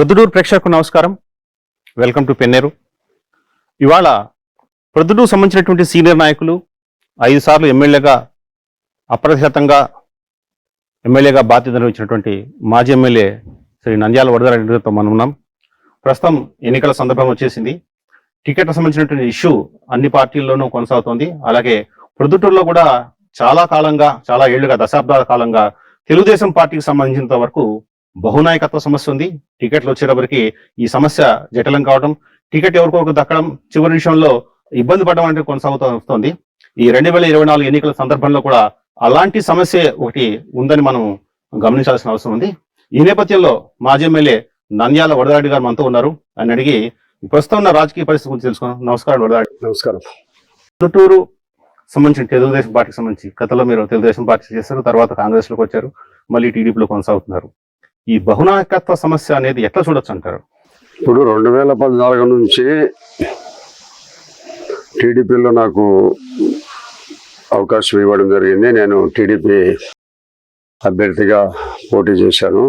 ప్రొద్దుటూరు ప్రేక్షకులకు నమస్కారం. Welcome to పెన్నేరు. ఇవాళ ప్రొద్దుటూరు సంబంధించినటువంటి సీనియర్ నాయకులు 5 సార్లు ఎమ్మెల్యేగా అప్రతిహతంగా ఎమ్మెల్యేగా బాధ్యత నిర్వహించినటువంటి మాజీ ఎమ్మెల్యే శ్రీ నంద్యాల వరదరాజుతో మనం ఉన్నాం. ప్రస్తుతం ఎన్నికల సందర్భం వచ్చేసింది. టికెట్ సంబంధించినటువంటి ఇష్యూ అన్ని పార్టీల్లోనూ కొనసాగుతోంది. అలాగే ప్రొద్దుటూరులో కూడా చాలా ఏళ్లుగా దశాబ్దాల కాలంగా తెలుగుదేశం పార్టీకి సంబంధించినంత వరకు బహునాయకత్వ సమస్య ఉంది. టికెట్లు వచ్చేటప్పటికి ఈ సమస్య జటిలం కావడం, టికెట్ ఎవరికొరకు దక్కడం, చివరి విషయంలో ఇబ్బంది పడడం అంటే కొనసాగుతోంది. ఈ 2024 ఎన్నికల సందర్భంలో కూడా అలాంటి సమస్య ఒకటి ఉందని మనం గమనించాల్సిన అవసరం ఉంది. ఈ నేపథ్యంలో మాజీ ఎమ్మెల్యే నంద్యాల వరదరాజు గారు మనతో ఉన్నారు. ఆయన అడిగి ప్రస్తుతం ఉన్న రాజకీయ పరిస్థితి గురించి తెలుసుకున్నాం. నమస్కారం వరదరాజు. నమస్కారం. ప్రొద్దుటూరు సంబంధించిన తెలుగుదేశం పార్టీకి సంబంధించి గతంలో మీరు తెలుగుదేశం పార్టీ చేశారు, తర్వాత కాంగ్రెస్ లోకి వచ్చారు, మళ్ళీ టీడీపీలో కొనసాగుతున్నారు. ఈ బహునాయకత్వ సమస్య అనేది ఎట్లా చూడొచ్చు అంటారు? ఇప్పుడు 2014 నుంచి టీడీపీలో నాకు అవకాశం ఇవ్వడం జరిగింది. నేను టీడీపీ అభ్యర్థిగా పోటీ చేశాను.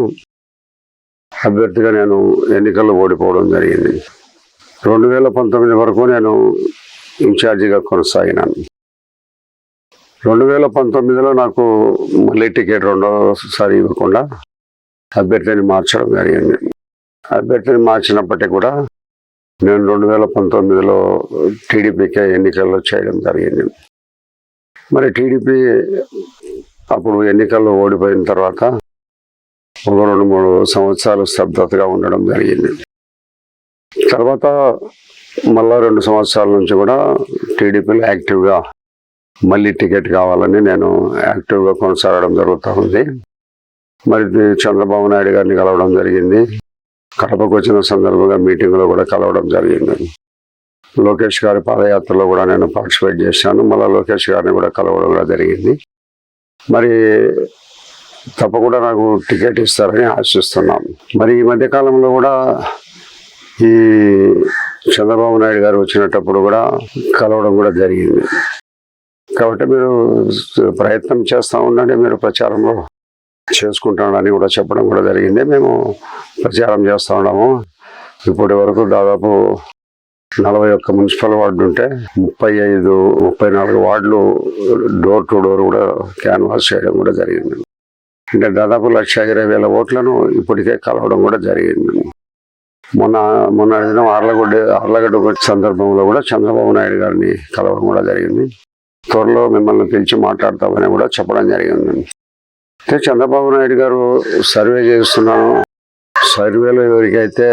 అభ్యర్థిగా నేను ఎన్నికల్లో ఓడిపోవడం జరిగింది. 2019 వరకు నేను ఇన్ఛార్జిగా కొనసాగినాను. 2019లో నాకు మళ్ళీ టికెట్ రెండోసారి ఇవ్వకుండా అభ్యర్థిని మార్చడం జరిగింది. అభ్యర్థిని మార్చినప్పటికీ కూడా నేను 2019లో టీడీపీకే ఎన్నికల్లో చేయడం జరిగింది. మరి టీడీపీ అప్పుడు ఎన్నికల్లో ఓడిపోయిన తర్వాత ఒక 2-3 సంవత్సరాలు స్తబ్దతగా ఉండడం జరిగింది. తర్వాత మళ్ళా 2 సంవత్సరాల నుంచి కూడా టీడీపీలో యాక్టివ్గా మళ్ళీ టికెట్ కావాలని నేను యాక్టివ్గా కొనసాగడం జరుగుతూ ఉంది. మరి చంద్రబాబు నాయుడు గారిని కలవడం జరిగింది. కడపకు వచ్చిన సందర్భంగా మీటింగ్లో కూడా కలవడం జరిగింది. లోకేష్ గారి పాదయాత్రలో కూడా నేను పార్టిసిపేట్ చేశాను. మళ్ళీ లోకేష్ గారిని కూడా కలవడం కూడా జరిగింది. మరి తప్పకుండా నాకు టికెట్ ఇస్తారని ఆశిస్తున్నాం. మరి ఈ మధ్యకాలంలో కూడా ఈ చంద్రబాబు నాయుడు గారు వచ్చినప్పుడు కూడా కలవడం కూడా జరిగింది. కాబట్టి మీరు ప్రయత్నం చేస్తూ ఉండండి, మీరు ప్రచారంలో చేసుకుంటానని కూడా చెప్పడం కూడా జరిగింది. మేము ప్రచారం చేస్తూ ఉన్నాము. ఇప్పటి వరకు దాదాపు 41 మున్సిపల్ వార్డు ఉంటే 34 వార్డులు డోర్ టు డోర్ కూడా క్యాన్వాస్ చేయడం కూడా జరిగింది. అంటే దాదాపు 1,20,000 ఓట్లను ఇప్పటికే కలవడం కూడా జరిగింది. మొన్న దినం ఆర్లగడ్డ సందర్భంలో కూడా చంద్రబాబు నాయుడు గారిని కలవడం కూడా జరిగింది. త్వరలో మిమ్మల్ని పిలిచి మాట్లాడతామని కూడా చెప్పడం జరిగింది. అయితే చంద్రబాబు నాయుడు గారు సర్వే చేస్తున్నాను, సర్వేలో ఎవరికైతే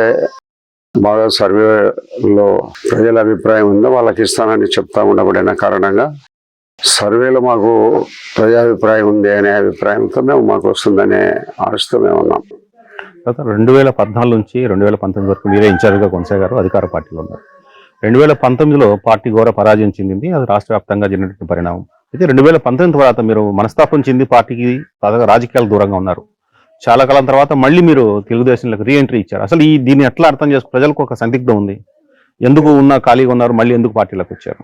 బాగా సర్వేలో ప్రజల అభిప్రాయం ఉందో వాళ్ళకి ఇస్తానని చెప్తా ఉండబడిన కారణంగా సర్వేలో మాకు ప్రజాభిప్రాయం ఉంది అనే అభిప్రాయంతో మాకు వస్తుందనే ఆశతో మేము ఉన్నాం. 2014 నుంచి 2019 వరకు మీరే ఇన్ఛార్జ్గా కొనసాగారు, అధికార పార్టీలో ఉన్నారు. 2019లో పార్టీ ఘోర పరాజయం చెందింది. అది రాష్ట్ర వ్యాప్తంగా జరిగినటువంటి పరిణామం. అయితే 2019 తర్వాత మీరు మనస్తాపం చెంది పార్టీకి రాజకీయాలకు దూరంగా ఉన్నారు. చాలా కాలం తర్వాత మళ్ళీ మీరు తెలుగుదేశంలోకి రీఎంట్రీ ఇచ్చారు. అసలు దీన్ని ఎట్లా అర్థం చేసుకు ప్రజలకు ఒక సందిగ్ధం ఉంది, ఎందుకు ఖాళీగా ఉన్నారు, మళ్ళీ ఎందుకు పార్టీలోకి వచ్చారు?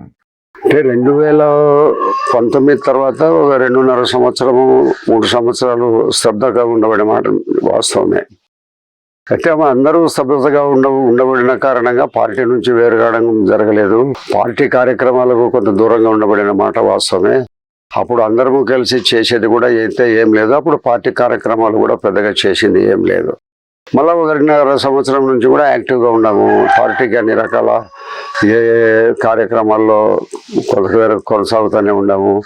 అంటే 2019 తర్వాత ఒక 2.5 సంవత్సరము 3 సంవత్సరాలు స్తబ్దగా ఉండబడే మాట వాస్తవమే. అయితే అందరూ స్తబ్దతగా ఉండబడిన కారణంగా పార్టీ నుంచి వేరుగాడం జరగలేదు. పార్టీ కార్యక్రమాలకు కొంత దూరంగా ఉండబడిన మాట వాస్తవమే. అప్పుడు అందరము కలిసి చేసేది కూడా అయితే ఏం లేదు. అప్పుడు పార్టీ కార్యక్రమాలు కూడా పెద్దగా చేసింది ఏం లేదు. మళ్ళీ 1.5 సంవత్సరం నుంచి కూడా యాక్టివ్గా ఉన్నాము. పార్టీకి అన్ని రకాల ఏ కార్యక్రమాల్లో కొనసాగుతూనే ఉన్నాము.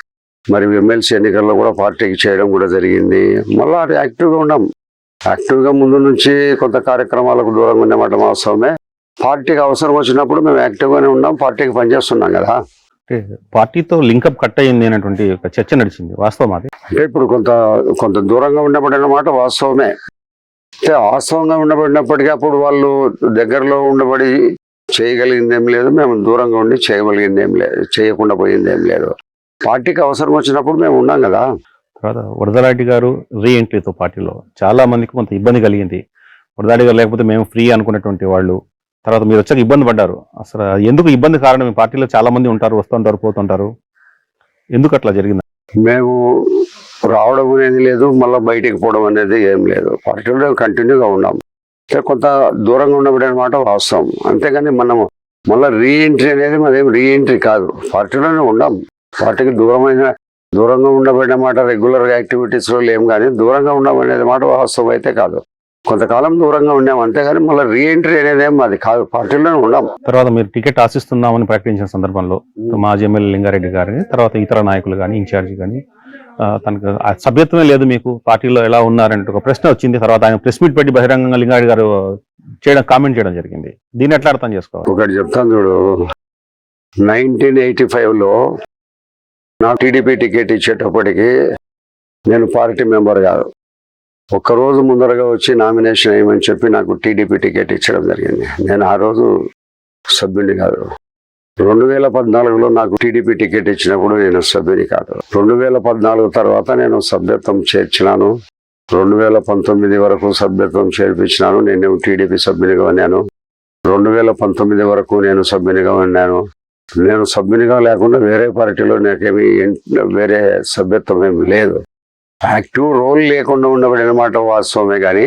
మరి ఎమ్మెల్సీ ఎన్నికల్లో కూడా పార్టీకి చేయడం కూడా జరిగింది. మళ్ళీ యాక్టివ్గా ఉన్నాము. యాక్టివ్గా ముందు నుంచి కొంత కార్యక్రమాలకు దూరంగా ఉండేమాట వాస్తవమే. పార్టీకి అవసరం వచ్చినప్పుడు మేము యాక్టివ్గానే ఉన్నాం, పార్టీకి పనిచేస్తున్నాం కదా. పార్టీతో లింకప్ కట్ అయ్యింది అనేటువంటి ఒక చర్చ నడిచింది, వాస్తవం అది? అంటే ఇప్పుడు కొంత దూరంగా ఉండబడిన మాట వాస్తవమే. అంటే వాస్తవంగా ఉండబడినప్పటికీ అప్పుడు వాళ్ళు దగ్గరలో ఉండబడి చేయగలిగింది ఏం లేదు, మేము దూరంగా ఉండి చేయగలిగింది ఏం లేదు, చేయకుండా పోయింది ఏం లేదు. పార్టీకి అవసరం వచ్చినప్పుడు మేము ఉన్నాం కదా. తర్వాత వరదరాజు గారు రీఎంట్రీతో పార్టీలో చాలా మందికి కొంత ఇబ్బంది కలిగింది. వరదరాజు గారు లేకపోతే మేము ఫ్రీ అనుకున్నటువంటి వాళ్ళు, తర్వాత మీరు వచ్చాక ఇబ్బంది పడ్డారు. అసలు ఎందుకు ఇబ్బంది కారణం? పార్టీలో చాలా మంది ఉంటారు, వస్తుంటారు, పోతుంటారు, ఎందుకు అట్లా జరిగింది? మేము రావడం అనేది లేదు, మళ్ళీ బయటికి పోవడం అనేది ఏం లేదు. పార్టీలో కంటిన్యూగా ఉన్నాం. కొంత దూరంగా ఉండబడి అనమాట వాస్తవం. అంతేగాని మనం మళ్ళీ రీఎంట్రీ అనేది మదేం రీఎంట్రీ కాదు. పార్టీలోనే ఉండం. పార్టీకి దూరంగా ఉండబడిన మాట రెగ్యులర్ యాక్టివిటీస్లో లేం, కానీ దూరంగా ఉండమనేది మాట వాస్తవం అయితే కాదు. కొంతకాలం దూరంగా ఉన్నాం అంతేగాని మళ్ళీ రీఎంట్రీ అనేది ఏం అది కాదు. పార్టీలోనే ఉండం. తర్వాత మీరు టికెట్ ఆశిస్తున్నామని ప్రకటించిన సందర్భంలో మాజీ ఎమ్మెల్యే లింగారెడ్డి గారిని, తర్వాత ఇతర నాయకులు కానీ ఇన్ఛార్జి కానీ తనకు ఆ సభ్యత్వమే లేదు మీకు పార్టీలో ఎలా ఉన్నారంటే ఒక ప్రశ్న వచ్చింది. తర్వాత ఆయన ప్రెస్ మీట్ పెట్టి బహిరంగంగా లింగారెడ్డి గారు కామెంట్ చేయడం జరిగింది. దీన్ని ఎట్లా అర్థం చేసుకోవాలి? ఒకటి చెప్తాను చూడు, 1985లో నాకు టీడీపీ టికెట్ ఇచ్చేటప్పటికి నేను పార్టీ మెంబర్ కాదు. ఒక్కరోజు ముందరగా వచ్చి నామినేషన్ వేయమని చెప్పి నాకు టీడీపీ టికెట్ ఇచ్చడం జరిగింది. నేను ఆ రోజు సభ్యుని కాదు. 2014లో నాకు టీడీపీ టికెట్ ఇచ్చినప్పుడు నేను సభ్యుని కాదు. 2014 తర్వాత నేను సభ్యత్వం చేర్చినాను. 2019 వరకు సభ్యత్వం చేర్పించినాను. నేను టీడీపీ సభ్యునిగా ఉన్నాను. 2019 వరకు నేను సభ్యునిగా ఉన్నాను. నేను సభ్యునిగా లేకుండా వేరే పార్టీలో నాకేమి వేరే సభ్యత్వం ఏమి లేదు. యాక్టివ్ రోల్ లేకుండా ఉండబడిన మాట వాస్తవమే, కానీ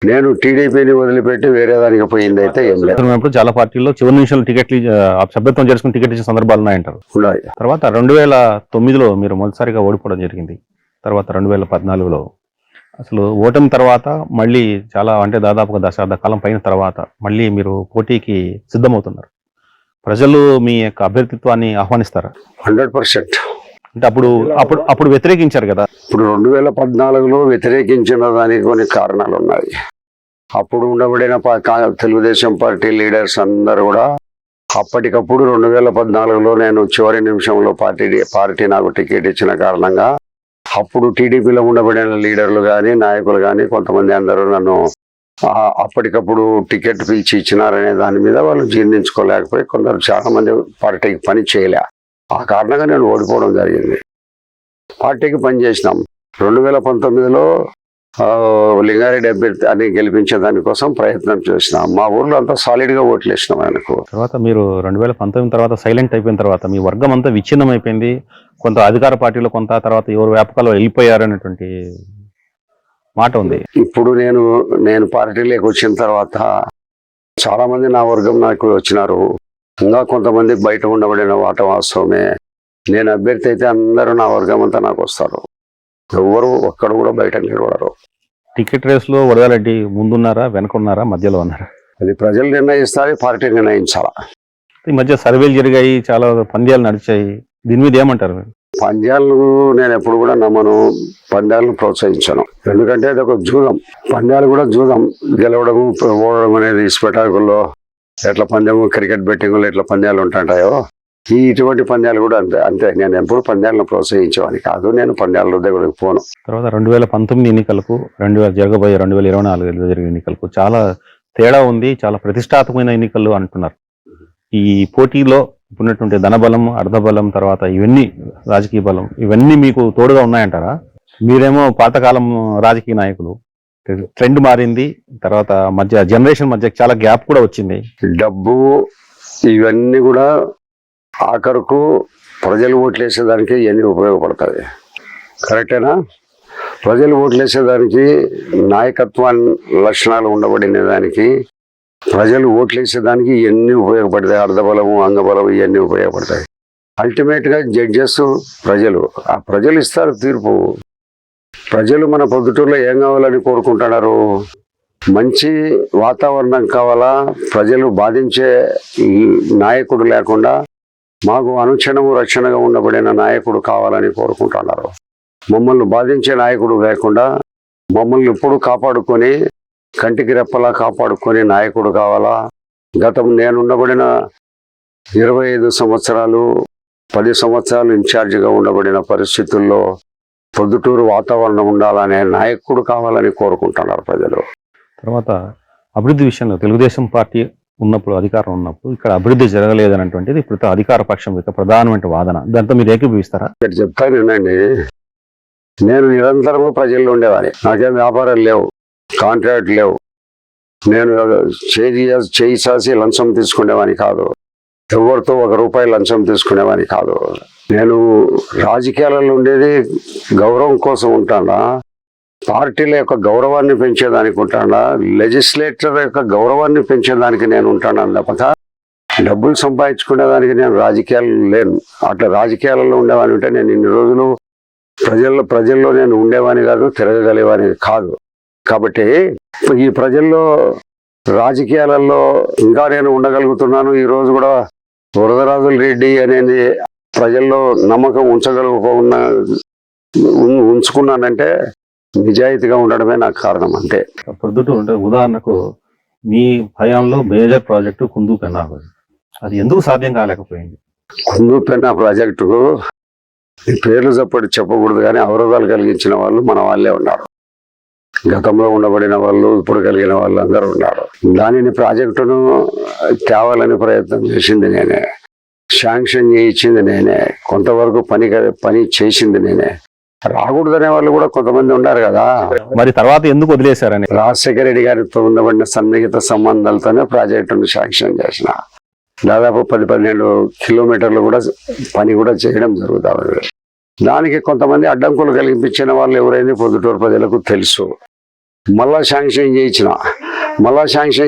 నేను టీడీపీని వదిలిపెట్టి వేరే దానికి పోయింది అయితే ఏం లేదు. చాలా పార్టీల్లో చివరి నిమిషంలో టికెట్లు సభ్యత్వం చేసుకుని టికెట్ ఇచ్చిన సందర్భాలు ఉన్నాయంటారు. ఉన్నాయి. తర్వాత 2009లో మీరు మొదటిసారిగా ఓడిపోవడం జరిగింది. తర్వాత 2014లో అసలు ఓటమి తర్వాత మళ్ళీ చాలా అంటే దాదాపుగా దశాబ్ద కాలం పైన తర్వాత మళ్ళీ మీరు పోటీకి సిద్ధమవుతున్నారు. ప్రజలు మీ యొక్క అభ్యర్థిత్వాన్ని ఆహ్వానిస్తారా? 100%. అంటే అప్పుడు వ్యతిరేకించారు కదా. ఇప్పుడు 2014లో వ్యతిరేకించిన దానికి కొన్ని కారణాలు ఉన్నాయి. అప్పుడు ఉండబడిన తెలుగుదేశం పార్టీ లీడర్స్ అందరూ కూడా అప్పటికప్పుడు 2014లో నేను చివరి నిమిషంలో పార్టీ నాకు టికెట్ ఇచ్చిన కారణంగా అప్పుడు టీడీపీలో ఉండబడిన లీడర్లు కానీ నాయకులు కానీ కొంతమంది అందరూ నన్ను అప్పటికప్పుడు టికెట్ పిలిచి ఇచ్చినారనే దాని మీద వాళ్ళు జీర్ణించుకోలేకపోయి కొందరు చాలా మంది పార్టీకి పని చేయలే. ఆ కారణంగా నేను ఓడిపోవడం జరిగింది. పార్టీకి పనిచేసినాం. 2019లో లింగారెడ్డి అభ్యర్థి అని గెలిపించే దానికోసం ప్రయత్నం చేసినాం. మా ఊర్లో అంతా సాలిడ్గా ఓట్లు వేసినాం ఆయనకు. తర్వాత మీరు 2019 తర్వాత సైలెంట్ అయిపోయిన తర్వాత మీ వర్గం అంతా విచ్ఛిన్నం అయిపోయింది. కొంత అధికార పార్టీలో కొంత, తర్వాత ఎవరు వ్యాపకాలు వెళ్ళిపోయారు అనేటువంటి మాట ఉంది. ఇప్పుడు నేను పార్టీలోకి వచ్చిన తర్వాత చాలా మంది నా వర్గం నాకు వచ్చినారు. ఇంకా కొంతమంది బయట ఉండబడిన వాట వాస్తవమే. నేను అభ్యర్థి అయితే అందరూ నా వర్గం అంతా నాకు వస్తారు. ఎవరు ఒక్కడు కూడా బయట నిలబడరు. టికెట్ రేస్లో వరదారెడ్డి ముందున్నారా, వెనకున్నారా, మధ్యలో ఉన్నారా? అది ప్రజలు నిర్ణయిస్తారు, పార్టీ నిర్ణయించాలా. ఈ మధ్య సర్వేలు జరిగాయి, చాలా పంద్యాలు నడిచాయి. దీని మీద ఏమంటారు? పంద్యాలు నేను ఎప్పుడు కూడా నమ్మను. పంద్యాలను ప్రోత్సహించను. ఎందుకంటే అది ఒక జూదం. పంద్యాలు కూడా జూదం. గెలవడము ఓడడం అనేది స్పెటాకుల్లో ఎట్లా పందెము, క్రికెట్ బెట్టింగ్లో ఎట్లా పంద్యాలు ఉంటాయో ఇటువంటి పంద్యాలు కూడా అంతే. నేను ఎప్పుడు పంద్యాలను ప్రోత్సహించేవాడిని కాదు. నేను పంద్యాల దగ్గరకు పోను. తర్వాత 2019 ఎన్నికలకు 2024 జరిగే ఎన్నికలకు చాలా తేడా ఉంది. చాలా ప్రతిష్టాత్మకమైన ఎన్నికలు అంటున్నారు. ఈ పోటీలో ఉన్నటువంటి ధనబలం, అర్ధబలం, తర్వాత ఇవన్నీ రాజకీయ బలం, ఇవన్నీ మీకు తోడుగా ఉన్నాయంటారా? మీరేమో పాతకాలం రాజకీయ నాయకులు, ట్రెండ్ మారింది. తర్వాత జనరేషన్ మధ్య చాలా గ్యాప్ కూడా వచ్చింది. డబ్బు ఇవన్నీ కూడా ఆఖరుకు ప్రజలు ఓట్లేసేదానికి ఇవన్నీ ఉపయోగపడతాయి. కరెక్టేనా? ప్రజలు ఓట్లేసేదానికి నాయకత్వాన్ని లక్షణాలు ఉండబడిన దానికి ప్రజలు ఓట్లేసేదానికి ఇవన్నీ ఉపయోగపడతాయి. అర్ధబలము, అంగబలము ఇవన్నీ ఉపయోగపడతాయి. అల్టిమేట్గా జడ్జెస్ ప్రజలు. ఆ ప్రజలు ఇస్తారు తీర్పు. ప్రజలు మన పొద్దుటూరులో ఏం కావాలని కోరుకుంటున్నారు? మంచి వాతావరణం కావాలా? ప్రజలు బాధించే నాయకుడు లేకుండా మాకు అనుక్షణము రక్షణగా ఉండబడిన నాయకుడు కావాలని కోరుకుంటున్నారు. మమ్మల్ని బాధించే నాయకుడు లేకుండా మమ్మల్ని ఎప్పుడు కాపాడుకొని కంటికి రెప్పలా కాపాడుకొని నాయకుడు కావాలా? గతం నేను ఉండబడిన 25 సంవత్సరాలు 10 సంవత్సరాలు ఇన్ఛార్జిగా ఉండబడిన పరిస్థితుల్లో పొద్దుటూరు వాతావరణం ఉండాలనే నాయకుడు కావాలని కోరుకుంటున్నారు ప్రజలు. తర్వాత అభివృద్ధి విషయంలో తెలుగుదేశం పార్టీ ఉన్నప్పుడు, అధికారం ఉన్నప్పుడు ఇక్కడ అభివృద్ధి జరగలేదనేటువంటిది ఇప్పుడు అధికార పక్షం యొక్క ప్రధానమైన వాదన. దాంతో మీరు ఏకీభవిస్తారా? ఇక్కడ చెప్తానేనండి, నేను నిరంతరము ప్రజల్లో ఉండేవాడిని. నాకేం వ్యాపారాలు లేవు, కాంట్రాక్ట్ లేవు. నేను చేయి చాసి లంచం తీసుకునేవాని కాదు. ఎవరితో ₹1 లంచం తీసుకునేవాని కాదు. నేను రాజకీయాలలో ఉండేది గౌరవం కోసం ఉంటానా, పార్టీల యొక్క గౌరవాన్ని పెంచేదానికి ఉంటానా, లెజిస్లేటర్ యొక్క గౌరవాన్ని పెంచేదానికి నేను ఉంటాను తప్పక డబ్బులు సంపాదించుకునేదానికి నేను రాజకీయాలు లేను. అట్లా రాజకీయాలలో ఉండేవాని ఉంటే నేను ఇన్ని రోజులు ప్రజల్లో నేను ఉండేవాని కాదు, తిరగగలిగేవాని కాదు. కాబట్టి ఈ ప్రజల్లో రాజకీయాలలో ఇంకా నేను ఉండగలుగుతున్నాను. ఈ రోజు కూడా వరదరాజుల రెడ్డి అనేది ప్రజల్లో నమ్మకం ఉంచుకున్నానంటే నిజాయితీగా ఉండడమే నాకు కారణం. అంతే. ప్రొద్దుటూరు అంటే ఉదాహరణకు మీ హయాంలో మేజర్ ప్రాజెక్టు కుందు పెన్నా, అది ఎందుకు సాధ్యం కాలేకపోయింది? కుందు పెన్నా ప్రాజెక్టు పేర్లు చెప్పకూడదు, కానీ అవరోధాలు కలిగించిన వాళ్ళు మన వాళ్ళే ఉన్నారు. గతంలో ఉండబడిన వాళ్ళు, ఇప్పుడు కలిగిన వాళ్ళు అందరూ ఉన్నారు. దానిని ప్రాజెక్టును తేవాలని ప్రయత్నం చేసింది నేనే, శాంక్షన్ చేయించింది నేనే, కొంతవరకు పని చేసింది నేనే. రాకూడదనే వాళ్ళు కూడా కొంతమంది ఉన్నారు కదా. మరి తర్వాత ఎందుకు వదిలేశారని? రాజశేఖర రెడ్డి గారితో ఉండబడిన సన్నిహిత సంబంధాలతోనే ప్రాజెక్టును శాంక్షన్ చేసిన. దాదాపు 10-12 కిలోమీటర్లు కూడా పని కూడా చేయడం జరుగుతుంది. దానికి కొంతమంది అడ్డంకులు కలిగించిన వాళ్ళు ఎవరైనా పొద్దుటూరు ప్రజలకు తెలుసు. మళ్ళా శాంక్షన్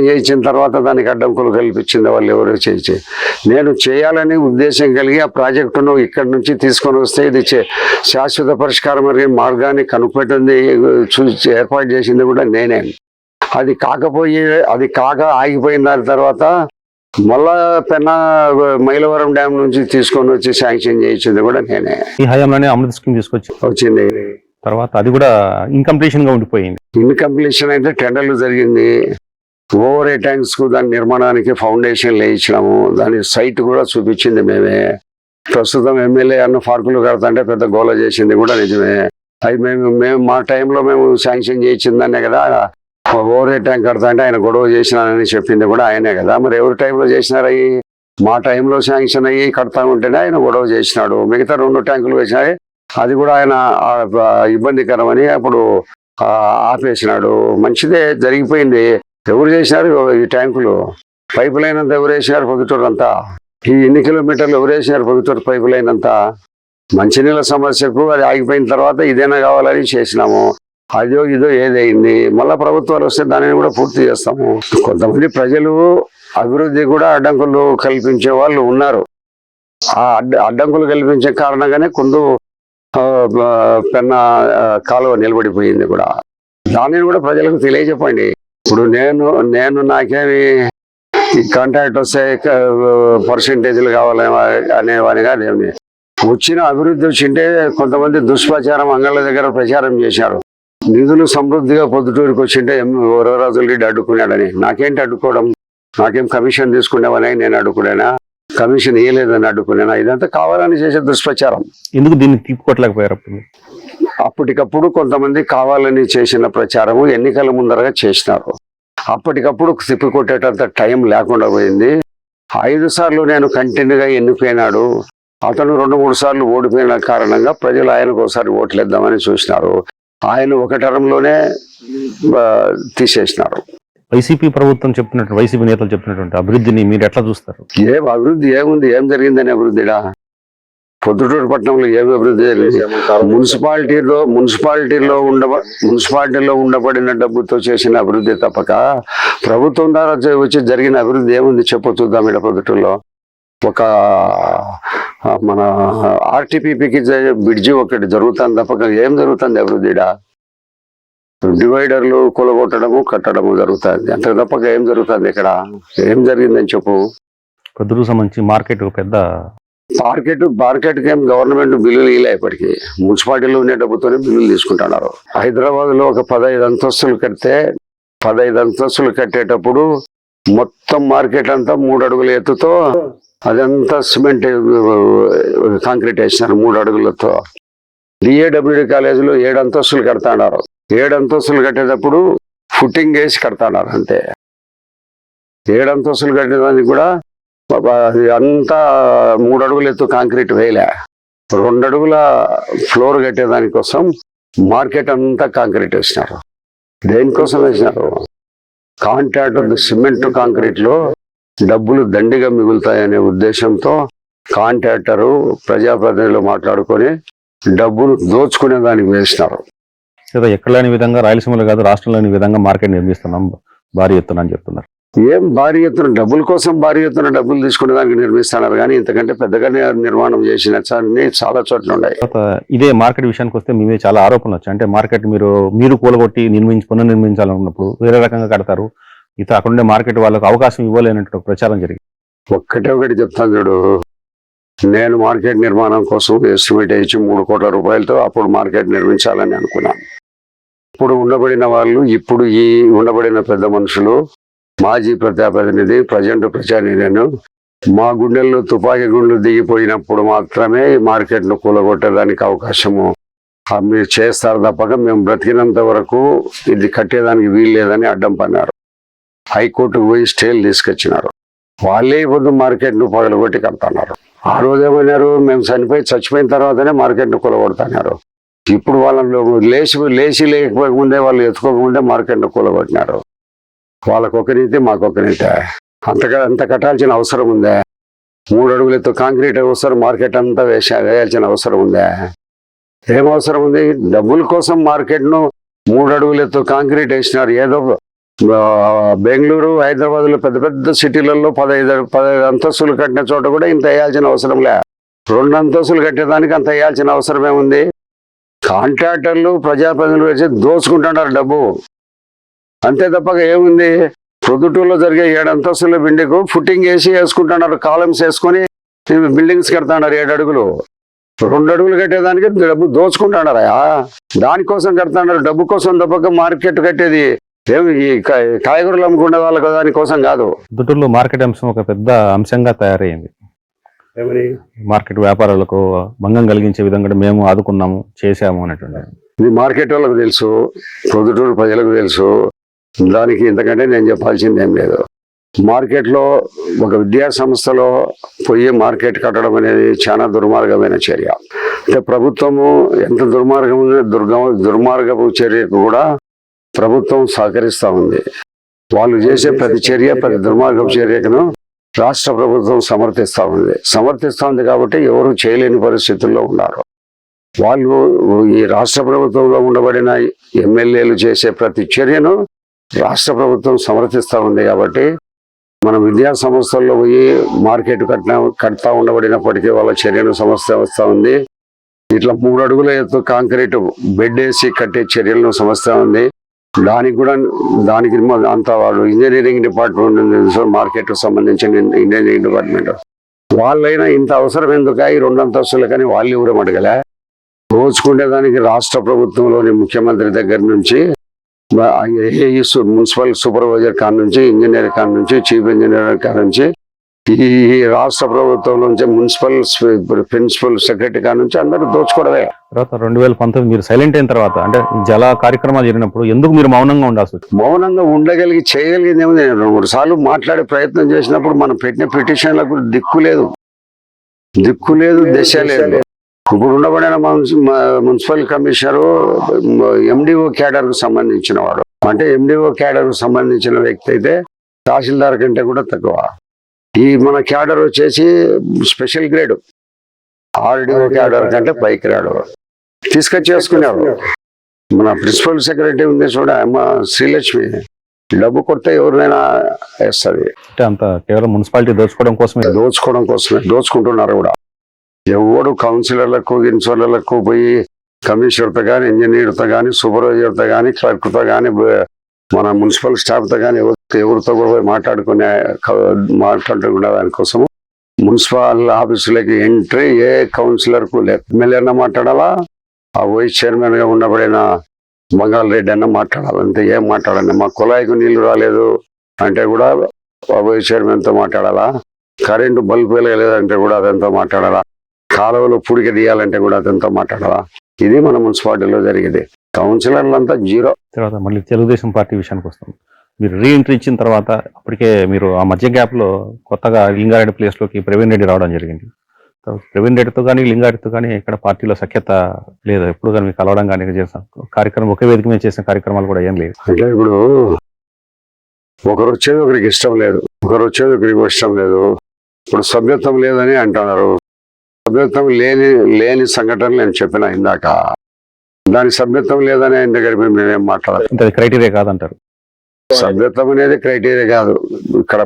చేయించిన తర్వాత దానికి అడ్డంకులు కల్పించిన వాళ్ళు ఎవరో చేయించి, నేను చేయాలని ఉద్దేశం కలిగి ఆ ప్రాజెక్టును ఇక్కడి నుంచి తీసుకొని వస్తే ఇది శాశ్వత పరిష్కారం మార్గాన్ని కనుక్పెట్టింది, ఏర్పాటు చేసింది కూడా నేనే. అది కాక ఆగిపోయిన దాని తర్వాత మళ్ళా పెన్నా మైలవరం డ్యామ్ నుంచి తీసుకొని వచ్చి శాంక్షన్ చేయించింది కూడా నేనే. ఈ హయాంలోనే అమృత స్కీమ్ వచ్చింది. తర్వాత అది కూడా ఇన్కంప్లీషన్ గా ఉండిపోయింది. ఇన్కంప్లీషన్ అయితే టెండర్లు జరిగింది. ఓవర్ ఏ ట్యాంక్స్ కు దాని నిర్మాణానికి ఫౌండేషన్లు వేయించినాము. దాని సైట్ కూడా చూపించింది మేమే. ప్రస్తుతం ఎమ్మెల్యే అన్న పార్కులు కడతాంటే పెద్ద గోల చేసింది కూడా నిజమే. అది మేము మా టైంలో మేము శాంక్షన్ చేయించిందనే కదా. ఓవర్ ఏ ట్యాంక్ కడతా అంటే ఆయన గొడవ చేసినానని చెప్పింది కూడా ఆయనే కదా. మరి ఎవరి టైంలో చేసినారయ్యి? మా టైంలో శాంక్షన్ అయ్యి కడతా ఉంటేనే ఆయన గొడవ చేసినాడు. మిగతా 2 ట్యాంకులు వేసినాయి, అది కూడా ఆయన ఇబ్బందికరమని అప్పుడు ఆపేసినాడు. మంచిదే, జరిగిపోయింది. ఎవరు చేసినారు ఈ ట్యాంకులు? పైపు లైన్ అంతా ఎవరు వేసినారు? పొద్దుటూరు అంతా. ఈ ఎన్ని కిలోమీటర్లు ఎవరు వేసినారు పొద్దుటూరు పైపు లైన్ అంతా? మంచినీళ్ళ సమస్యకు అది ఆగిపోయిన తర్వాత ఇదేనా కావాలని చేసినాము. అదో ఇదో ఏదైంది. మళ్ళా ప్రభుత్వాలు వస్తే దానిని కూడా పూర్తి చేస్తాము. కొంతమంది ప్రజలు అభివృద్ధి కూడా అడ్డంకులు కల్పించే వాళ్ళు ఉన్నారు. ఆ అడ్డంకులు కల్పించే కారణంగానే కుందు పెన్నా కాలువ నిలబడిపోయింది కూడా. దానిని కూడా ప్రజలకు తెలియజెప్పండి. ఇప్పుడు నేను నాకేమి ఈ కాంట్రాక్ట్ వస్తే పర్సెంటేజ్లు కావాలి అనేవాని కాదేమి. వచ్చిన అభివృద్ధి వచ్చింటే కొంతమంది దుష్ప్రచారం అంగళ్ళ దగ్గర ప్రచారం చేశారు. నిధులు సమృద్ధిగా పొద్దుటూరుకి వచ్చింటే వరదరాజుల రెడ్డి అడ్డుకున్నాడని. నాకేంటి అడ్డుకోవడం? నాకేం కమిషన్ తీసుకునేవని నేను అడ్డుకునేనా? కమిషన్ ఇవ్వలేదని అడ్డుకునేనా? ఇదంతా కావాలని చేసే దుష్ప్రచారం. ఎందుకు దీన్ని తిప్పుకోవట్లేకపోయారు? అప్పటికప్పుడు కొంతమంది కావాలని చేసిన ప్రచారము ఎన్నికల ముందరగా చేసినారు. అప్పటికప్పుడు తిప్పికొట్టేటంత టైం లేకుండా పోయింది. 5 సార్లు నేను కంటిన్యూగా ఎన్నిపోయినాడు. అతను 2-3 సార్లు ఓడిపోయిన కారణంగా ప్రజలు ఆయనకు ఒకసారి ఓట్లేద్దామని చూసినారు. ఆయన ఒక టర్మ్లోనే తీసేసినారు. వైసీపీ ప్రభుత్వం చెప్పినట్టు, వైసీపీ నేతలు చెప్పినటువంటి అభివృద్ధిని మీరు ఎట్లా చూస్తారు? ఏం అభివృద్ధి ఏముంది? ఏం జరిగిందని అభివృద్ధిడా? పొద్దుటూరు పట్టణంలో ఏమి అభివృద్ధి జరిగింది? మున్సిపాలిటీలో ఉండబడిన డబ్బుతో చేసిన అభివృద్ధి తప్పక ప్రభుత్వం ద్వారా వచ్చి జరిగిన అభివృద్ధి ఏముంది చెప్పు చూద్దాం. ఇక్కడ పొద్దుటూరులో ఒక మన ఆర్టీపీపీకి బ్రిడ్జి ఒకటి జరుగుతుంది తప్పక ఏం జరుగుతుంది అభివృద్ధిడా? డివైడర్లు కొలగొట్టడము కట్టడము జరుగుతుంది, అంత తప్పక ఏం జరుగుతుంది ఇక్కడ? ఏం జరిగిందని చెప్పు. పొద్దుటూరు సంబంధించి మార్కెట్ పెద్ద మార్కెట్కి ఏం గవర్నమెంట్ బిల్లులు ఇలే. ఇప్పటికీ మున్సిపాలిటీలో ఉండే డబ్బుతోనే బిల్లులు తీసుకుంటున్నారు. హైదరాబాద్ లో ఒక 15 అంతస్తులు కడితే 15 అంతస్తులు కట్టేటప్పుడు మొత్తం మార్కెట్ అంతా 3 అడుగుల ఎత్తుతో అదంతా సిమెంట్ కాంక్రీట్ వేసినారు 3 అడుగులతో. డిఏడబ్ల్యూడి కాలేజీలో 7 అంతస్తులు కడతాడారు. 7 అంతస్తులు కట్టేటప్పుడు ఫుట్టింగ్ వేసి కడతాడారు అంతే. 7 అంతస్తులు కట్టేదానికి కూడా అంతా 3 అడుగుల ఎత్తు కాంక్రీట్ వేయలే. 2 అడుగుల ఫ్లోర్ కట్టేదానికోసం మార్కెట్ అంతా కాంక్రీట్ వేసినారు. దేనికోసం వేసినారు? కాంట్రాక్టర్ సిమెంట్ కాంక్రీట్ లో డబ్బులు దండిగా మిగులుతాయనే ఉద్దేశంతో కాంట్రాక్టరు ప్రజాప్రతినిధులు మాట్లాడుకొని డబ్బులు దోచుకునే దానికి వేసినారు. లేదా ఎక్కడ లేని విధంగా రాయలసీమలో కాదు రాష్ట్రంలోని విధంగా మార్కెట్ నిర్మిస్తున్నాం భారీ ఎత్తున అని చెప్తున్నారు. ఏం భారీ ఎత్తున డబ్బుల కోసం భారీ ఎత్తున డబ్బులు తీసుకునే దానికి నిర్మిస్తున్నారు కానీ ఇంతకంటే పెద్దగా నిర్మాణం చేసిన చాలా చోట్ల ఉన్నాయి. తర్వాత ఇదే మార్కెట్ విషయానికి వస్తే మీ మీద చాలా ఆరోపణలు వచ్చాయి. అంటే మార్కెట్ మీరు కూలగొట్టి పునర్నిర్మించాలనుకున్నప్పుడు వేరే రకంగా కడతారు, ఇతర అక్కడుండే మార్కెట్ వాళ్ళకు అవకాశం ఇవ్వలేనట్టు ఒక ప్రచారం జరిగింది. ఒకటి చెప్తాను చూడు, నేను మార్కెట్ నిర్మాణం కోసం ఎస్టిమేట్ ఇచ్చి 3 కోట్ల రూపాయలతో అప్పుడు మార్కెట్ నిర్మించాలని అనుకున్నాను. ఇప్పుడు ఉండబడిన వాళ్ళు, ఇప్పుడు ఈ ఉండబడిన పెద్ద మనుషులు, మాజీ ప్రజాప్రతినిధి, ప్రజెంట్ ప్రజానిధిను మా గుండెల్లో తుపాకీ గుండెలు దిగిపోయినప్పుడు మాత్రమే ఈ మార్కెట్ను కూలగొట్టేదానికి అవకాశము మీరు చేస్తారు తప్పక మేము బ్రతికినంత వరకు ఇది కట్టేదానికి వీలు లేదని అడ్డం పన్నారు. హైకోర్టుకు పోయి స్టేలు తీసుకొచ్చినారు. వాళ్ళే ఇప్పుడు మార్కెట్ను పగలగొట్టి కడుతున్నారు. ఆ రోజు ఏమన్నారు, మేము చచ్చిపోయిన తర్వాతనే మార్కెట్ను కూలగొడుతున్నారు. ఇప్పుడు వాళ్ళని లేచి లేకపోకముందే వాళ్ళు ఎత్తుకోకముందే మార్కెట్ను కూలగొట్టినారు. వాళ్ళకొక నీతి మాకొక నీతి. అంత కట్టాల్సిన అవసరం ఉందే? 3 అడుగులు ఎత్తు కాంక్రీట్ అవసరం, మార్కెట్ అంతా వేయాల్సిన అవసరం ఉందే? ఏం అవసరం ఉంది? డబ్బుల కోసం మార్కెట్ను 3 అడుగులు ఎత్తు కాంక్రీట్ వేసినారు. ఏదో బెంగళూరు, హైదరాబాద్ లో పెద్ద పెద్ద సిటీలలో 15 అంతస్తులు కట్టిన చోట కూడా ఇంత వేయాల్సిన అవసరం లే. 2 అంతస్తులు కట్టేదానికి అంత వేయాల్సిన అవసరం ఏముంది? కాంట్రాక్టర్లు, ప్రజాప్రతినిధులు వేసి దోచుకుంటున్నారు డబ్బు, అంతే తప్పక ఏముంది? ప్రొద్దుటూరులో జరిగే 7 అంతస్తుల బిల్డింగ్ ఫుట్టింగ్ వేసుకుంటున్నారు, కాలమ్స్ వేసుకొని బిల్డింగ్స్ కడతాన్నారు 7 అడుగులు. 2 అడుగులు కట్టేదానికి డబ్బు దోచుకుంటున్నారా? దానికోసం కడతాన్నారు, డబ్బు కోసం తప్పక మార్కెట్ కట్టేది ఏమి ఈ కాయగూరలు అమ్ముకునే వాళ్ళకి దానికోసం కాదు. గుంటూరులో మార్కెట్ అంశం ఒక పెద్ద అంశంగా తయారైంది. మార్కెట్ వ్యాపారాలకు భంగం కలిగించే విధంగా మేము ఆదుకున్నాము, చేశాము అనేటువంటి ఇది మార్కెట్ వాళ్ళకు తెలుసు, ప్రొద్దుటూరు ప్రజలకు తెలుసు. దానికి ఇంతకంటే నేను చెప్పాల్సింది ఏం లేదు. మార్కెట్లో ఒక విద్యా సంస్థలో పోయి మార్కెట్ కట్టడం అనేది చాలా దుర్మార్గమైన చర్య. అంటే ప్రభుత్వము ఎంత దుర్మార్గపు చర్యకు కూడా ప్రభుత్వం సహకరిస్తూ ఉంది. వాళ్ళు చేసే ప్రతి చర్య, ప్రతి దుర్మార్గపు చర్యను రాష్ట్ర ప్రభుత్వం సమర్థిస్తూ ఉంది కాబట్టి ఎవరు చేయలేని పరిస్థితుల్లో ఉన్నారు. వాళ్ళు ఈ రాష్ట్ర ప్రభుత్వంలో ఉండబడిన ఎమ్మెల్యేలు చేసే ప్రతి చర్యను రాష్ట్ర ప్రభుత్వం సమర్థిస్తూ ఉంది కాబట్టి మనం విద్యా సంస్థల్లో పోయి మార్కెట్ కడతా ఉండబడినప్పటికీ వాళ్ళ చర్యను సమర్థిస్తూ ఉంది. ఇట్లా 3 అడుగుల ఎత్తు కాంక్రీట్ బెడ్ వేసి కట్టే చర్యలను సమర్థిస్తూ ఉంది. దానికి అంత వాళ్ళు ఇంజనీరింగ్ డిపార్ట్మెంట్, మార్కెట్ సంబంధించిన ఇంజనీరింగ్ డిపార్ట్మెంట్ వాళ్ళైనా ఇంత అవసరం ఎందుకు ఈ 2 అంతస్తులు కానీ వాళ్ళు ఎవరు అడగలే. దోచుకునేదానికి రాష్ట్ర ప్రభుత్వంలోని ముఖ్యమంత్రి దగ్గర నుంచి, మున్సిపల్ సూపర్వైజర్ కాడ నుంచి, ఇంజనీర్ కాడ నుంచి, చీఫ్ ఇంజనీర్ కాడ నుంచి, ఈ రాష్ట్ర ప్రభుత్వంలో నుంచి మున్సిపల్ ప్రిన్సిపల్ సెక్రటరీ కాడ నుంచి అందరూ దోచుకోవడమే. తర్వాత 2019 మీరు సైలెంట్ అయిన తర్వాత, అంటే జల కార్యక్రమాలు జరిగినప్పుడు ఎందుకు మీరు మౌనంగా ఉండాల్సి వచ్చింది? మౌనంగా చేయగలిగింది ఏముంది? 2-3 సార్లు మాట్లాడే ప్రయత్నం చేసినప్పుడు మనం పెట్టిన పిటిషన్లకు దిక్కు లేదు, దశ లేదు. ఇప్పుడు ఉండబడిన మున్సిపల్ కమిషనరు ఎండిఓ క్యాడర్ కు సంబంధించిన వాడు. అంటే ఎండిఓ క్యాడర్ కు సంబంధించిన వ్యక్తి అయితే తహసీల్దార్ కంటే కూడా తక్కువ. ఈ మన క్యాడర్ వచ్చేసి స్పెషల్ గ్రేడ్, ఆర్డీఓ క్యాడర్ కంటే పైకి రాడు. తీసుకొచ్చేసుకున్నారు. మన ప్రిన్సిపల్ సెక్రటరీ ఉంది చూడ, అమ్మ శ్రీలక్ష్మి, డబ్బు కొడితే ఎవరినైనా వేస్తుంది. అంటే అంత కేవలం మున్సిపాలిటీ దోచుకోవడం కోసమే దోచుకుంటున్నారు కూడా. ఎవడు కౌన్సిలర్లకు, ఇన్సూలర్లకు పోయి కమిషనర్తో కానీ, ఇంజనీర్తో కానీ, సూపర్వైజర్తో కానీ, క్లర్క్తో కానీ, మన మున్సిపల్ స్టాఫ్తో కానీ ఎవరితో కూడా పోయి మాట్లాడుకునే దానికోసము మున్సిపల్ ఆఫీసులకి ఎంట్రీ ఏ కౌన్సిలర్కు లేదు. ఎమ్మెల్యే అన్న మాట్లాడాలా, ఆ వైస్ చైర్మన్ గా ఉండబడిన బంగాల్ రెడ్డి అన్న మాట్లాడాలి, అంతే. ఏం మాట్లాడండి? మా కుళాయికు నీళ్లు రాలేదు అంటే కూడా వైస్ చైర్మన్తో మాట్లాడాలా, కరెంటు బల్బు వెలగలేదంటే కూడా అదంతా మాట్లాడాలా, కాలువలో పుడిక తీయాలంటే కూడా అదంతా మాట్లాడాలా. ఇది మన మున్సిపాలిటీలో జరిగేది. కౌన్సిలర్లంతా జీరో. తర్వాత మళ్ళీ తెలుగుదేశం పార్టీ విషయానికి వస్తాం. మీరు రీఎంట్రీ ఇచ్చిన తర్వాత అప్పటికే మీరు ఆ మధ్య గ్యాప్లో కొత్తగా లింగారెడ్డి ప్లేస్లోకి ప్రవీణ్ రెడ్డి రావడం జరిగింది. ప్రవీణ్ రెడ్డితో కానీ, లింగారెడ్డితో కానీ ఇక్కడ పార్టీలో సఖ్యత లేదు. ఎప్పుడు కానీ మీకు కలవడం కానీ చేసిన కార్యక్రమం, ఒకే వేదిక మీద చేసిన కార్యక్రమాలు కూడా ఏం లేదు. అంటే ఇప్పుడు ఒకరు వచ్చేది ఒకరికి ఇష్టం లేదు, ఒకరికి ఇష్టం లేదు. ఇప్పుడు సభ్యత్వం లేదని అంటున్నారు. సభ్యత్వం లేని సంఘటనలు నేను చెప్పిన ఇందాక. దాని సభ్యత్వం లేదని ఆయన దగ్గర మేమేం మాట్లాడాలి. అంటే అది క్రైటీరియా కాదంటారు. సభ్యత్వం అనేది క్రైటీరియా కాదు. ఇక్కడ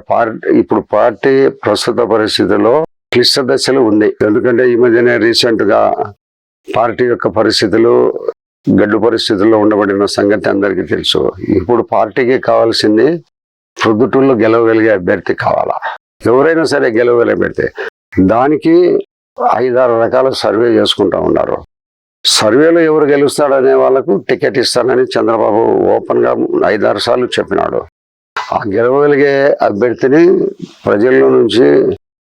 ఇప్పుడు పార్టీ ప్రస్తుత పరిస్థితిలో క్లిష్ట దశలు ఉంది. ఎందుకంటే ఈ మధ్యనే రీసెంట్ గా పార్టీ యొక్క పరిస్థితులు గడ్డు పరిస్థితుల్లో ఉండబడిన సంగతి అందరికీ తెలుసు. ఇప్పుడు పార్టీకి కావాల్సింది ప్రొద్దుటూరులో గెలవగలిగే అభ్యర్థి కావాలా. ఎవరైనా సరే గెలవగలిగే అభ్యర్థి. దానికి 5-6 రకాల సర్వే చేసుకుంటా ఉన్నారు. సర్వేలో ఎవరు గెలుస్తాడనే వాళ్ళకు టికెట్ ఇస్తానని చంద్రబాబు ఓపెన్ గా 5-6 సార్లు చెప్పినాడు. ఆ గెలవగలిగే అభ్యర్థిని ప్రజల్లో నుంచి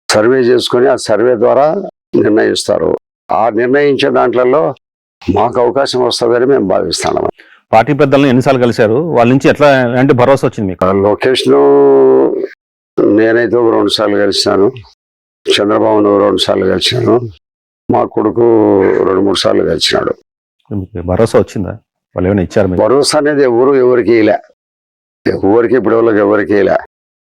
సర్వే చేసుకొని ఆ సర్వే ద్వారా నిర్ణయిస్తారు. ఆ నిర్ణయించే దాంట్లో మాకు అవకాశం వస్తుందని మేము భావిస్తున్నాం. పార్టీ పెద్దలను ఎన్నిసార్లు కలిశారు? వాళ్ళ నుంచి ఎలాంటి భరోసా వచ్చింది మీకు? లోకేష్ నేనైతే 2 సార్లు కలిసినాను. చంద్రబాబును 2 సార్లు కలిసినాను. మా కొడుకు 2-3 సార్లు కలిసినాడు. మీకు భరోసా వచ్చిందా? వాళ్ళు ఏమైనా ఇచ్చారు మీకు? భరోసా అనేది ఎవరికి ఇలా ఎవరికి ఇలా.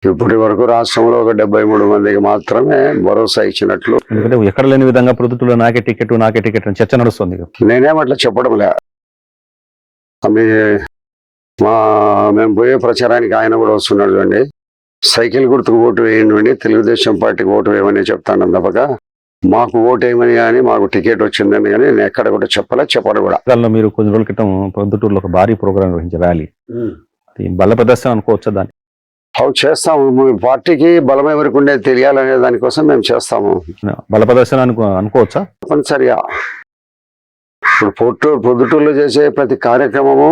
ఇప్పటి వరకు రాష్ట్రంలో ఒక 73 మందికి మాత్రమే భరోసా ఇచ్చినట్లు. ఎందుకంటే ఎక్కడ లేని విధంగా ప్రొద్దుటూరులో నాకే టికెట్ అని చర్చ నడుస్తుంది. నేనేమట్లా చెప్పడం లే. మేము పోయే ప్రచారానికి ఆయన కూడా వస్తున్నాడు చూడండి. సైకిల్ గుర్తుకు ఓటు వేయండి, తెలుగుదేశం పార్టీకి ఓటు వేయమని చెప్తాను తప్పక మాకు ఓటు వేయమని కానీ మాకు టికెట్ వచ్చిందని కానీ నేను ఎక్కడ కూడా చెప్పను కూడా. మీరు కొన్ని రోజుల క్రితం ప్రొద్దుటూరులో ఒక భారీ ప్రోగ్రాం నిర్వహించారు, ర్యాలీ. బల ప్రదర్శన అనుకోవచ్చా దాన్ని? అవి చేస్తాము. పార్టీకి బలం ఎవరికి ఉండేది తెలియాలనే దానికోసం మేము చేస్తాము. బల ప్రదర్శన అనుకోవచ్చా? తప్పనిసరిగా. ఇప్పుడు పొద్దుటూరులో చేసే ప్రతి కార్యక్రమము